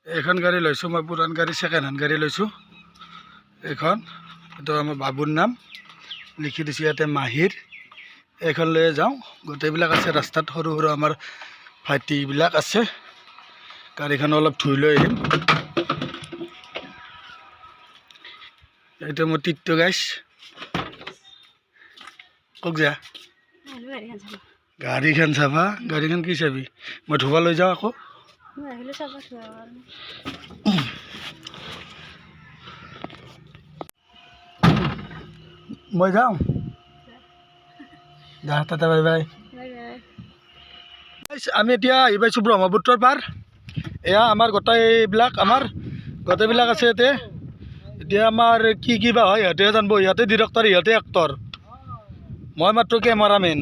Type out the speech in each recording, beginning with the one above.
এখন গাড়ী লৈছোঁ মই, পুৰাণ গাড়ী, ছেকেণ্ড হেণ্ড গাড়ী লৈছোঁ। এইখন এইটো আমাৰ বাবুৰ নাম লিখি দিছোঁ ইয়াতে মাহিৰ। এইখন লৈয়ে যাওঁ। গোটেইবিলাক আছে ৰাস্তাত, সৰু সৰু আমাৰ ভাইটিবিলাক আছে। গাড়ীখন অলপ ধুই লৈ আহিম। এইটো মোৰ টিট্টু গাইছ। কওক যা গাড়ীখন চাবা। গাড়ীখন কি চাবি? মই ধুবা লৈ যাওঁ আকৌ। মই যাওঁ যা, টাটা, বাই বাই। আমি এতিয়া আহি পাইছোঁ ব্ৰহ্মপুত্ৰৰ পাৰ। এয়া আমাৰ গোটেইবিলাক আছে ইয়াতে। এতিয়া আমাৰ কি কি বা হয় সিহঁতে জানিব। ইহঁতে ডিৰেক্টৰ, ইহঁতে এক্টৰ, মই মাত্ৰ কেমেৰামেন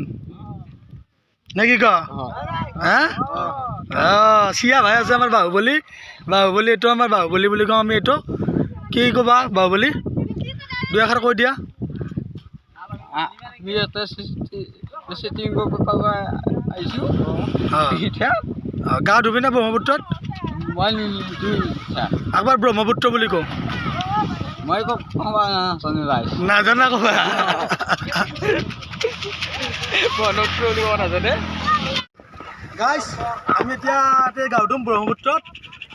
নে কি ক? হা চিয়া ভাই আছে আমাৰ বাহুবলী। এইটো আমাৰ বাহুবলী বুলি কওঁ আমি। এইটো কি ক'বা বাহুবলী? দুই এষাৰ কৈ দিয়া। গা ধুবি না ব্ৰহ্মপুত্ৰত? একবাৰ ব্ৰহ্মপুত্ৰ বুলি কওঁ। নাজানা ক'বা। গাইছ, আমি এতিয়া গাওঁ ধুম ব্ৰহ্মপুত্ৰত।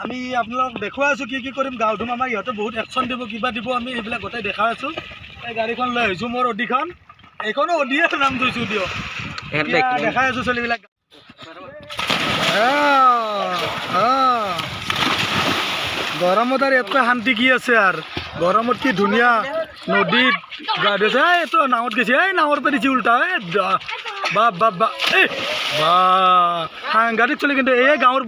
আমি আপোনালোকক দেখুৱাই আছোঁ কি কি কৰিম। গাওঁ ধুম আমাৰ ইহঁতে বহুত একশ্যন দিব, কিবা দিব। আমি এইবিলাক গোটেই দেখাই আছোঁ। এই গাড়ীখন লৈ আহিছোঁ, মোৰ অডিখন। এইখনো অডিয়ে নাম থৈছোঁ দিয়ক। দেখাই আছোঁ চলিবিলাক। গৰমত আৰু ইয়াতকৈ শান্তি কি আছে? আৰু গৰমত কি ধুনীয়া নদীত গা ধুইছে। এইটো নাৱত গৈছে, এই নাৱৰ পৰা দিছে উল্টা। বা বা বা এই বা সাংঘাতিক চলি। কিন্তু এই গাঁৱৰ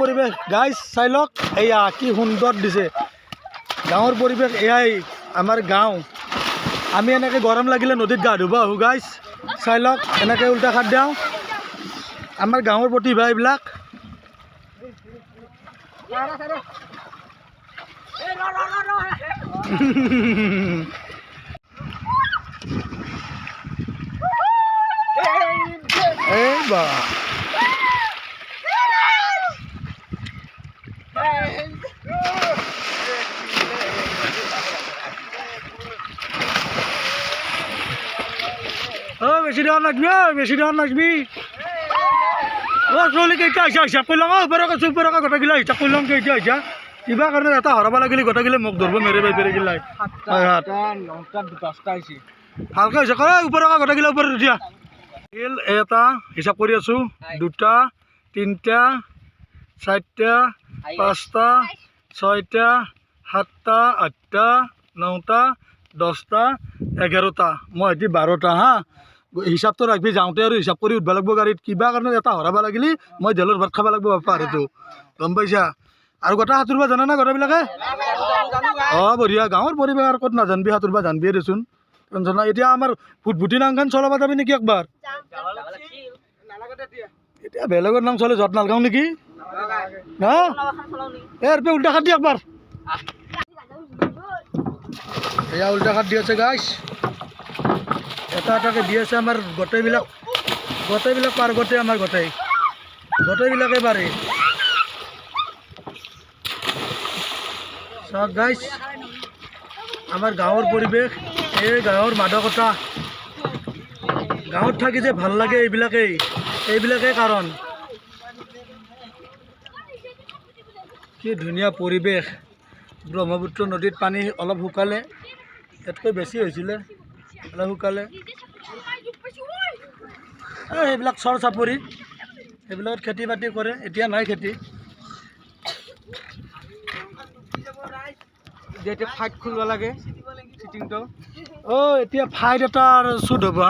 পৰিৱেশ, গাইজ চাই লওক। এয়া কি সুন্দৰ দিছে গাঁৱৰ পৰিৱেশ। এয়াই আমাৰ গাঁও। আমি এনেকৈ গৰম লাগিলে নদীত গা ধুব আহোঁ। গাইজ চাই লওক, এনেকৈ উল্টা খাট দিওঁ। আমাৰ গাঁৱৰ প্ৰতিভা এইবিলাক। এই বা বেছি দেওয়া নাচবি, বেছি দেওয়া নাচবি। চলি কেইটা আহিছা হিচাপ কৰি লওঁ। ওপৰকে চুপৰকে গোটেইগিলা হিচাপ কৰি লওঁ। কেইটা আহিছা? কিবা কাৰণে এটা হৰাব লাগিলে গোটেইগিলা মোক ধৰিব মেৰে বাই পেৰে গিলাই। ভালকৈ হিচাপ কৰে। ওপৰকে গোটেইগিলা ওপৰত উঠিয়া। এটা হিচাপ কৰি আছোঁ। 2টা 3টা 4টা 5টা 6টা 7টা 8টা 9টা 10টা 11টা মই এটি 12টা। হা, হিচাপটো ৰাখবি। যাওঁতে আৰু হিচাপ কৰি উঠব লাগিব গাড়ীত। কিবা কাৰণে এটা হৰাব লাগিলে মই জেলৰ ভাত খাব লাগিব বাপা। সেইটো গম পাইছা? আৰু গোটা সাঁতুৰিব জানা না গোটেইবিলাকে? বঢ়িয়া। গাঁৱৰ পৰিৱেশ আৰু ক'ত নাজানবি সাঁতুৰিব? জানবিয়ে দেচোন, টেনশ্যন নাই। এতিয়া আমাৰ ভুটভুটি নাওখন চলাব যাবি নেকি একবাৰ? এতিয়া বেলেগৰ নাম চলে যত নালগাওঁ নেকি? হা, এই উল্টা খাট দি একবাৰ। এয়া উল্টা খাট দি আছে গাইছ। এটা এটাকে দি আছে। আমাৰ গোটেইবিলাক পাৰ গোটেই আমাৰ গোটেইবিলাকে পাৰে। চাওক গাইছ, আমাৰ গাঁৱৰ পৰিৱেশ, এই গাঁৱৰ মাদকতা। গাঁৱত থাকি যে ভাল লাগে এইবিলাকেই কাৰণ। কি ধুনীয়া পৰিৱেশ। ব্ৰহ্মপুত্ৰ নদীত পানী অলপ শুকালে, ইয়াতকৈ বেছি হৈছিলে, অলপ শুকালে। সেইবিলাক চৰ চাপৰি, সেইবিলাকত খেতি বাতি কৰে। এতিয়া নাই খেতি। এতিয়া ফাইট খুলিব লাগে চিটিংটো। এতিয়া ফাইট এটা শ্বুট হ'ব।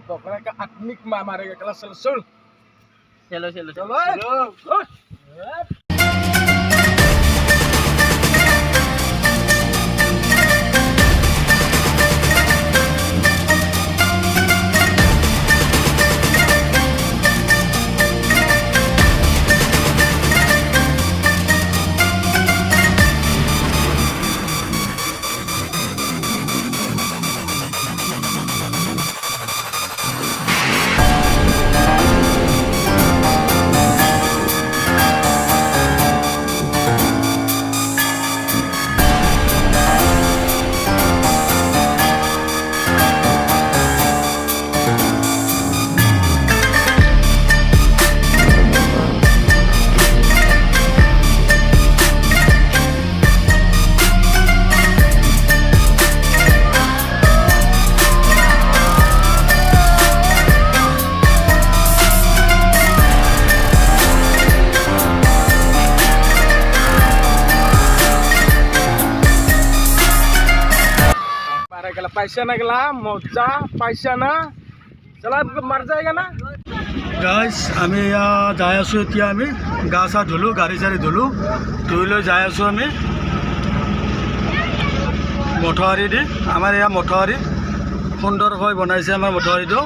pokoknya ke admik mari kelas selesai. Selo. मारे गला पैसा ना गला मजा पैसा ना चला मर जाएगा ना গাইজ আমি যাই আছোঁ এতিয়া আমি গা চা ধুলোঁ গাড়ী চাড়ী ধুলোঁ ধুই লৈ যাই আছোঁ আমি মঠুৱাৰী দি আমাৰ এয়া মঠুৱাৰী সুন্দৰকৈ বনাইছে আমাৰ মঠুৱাৰীটো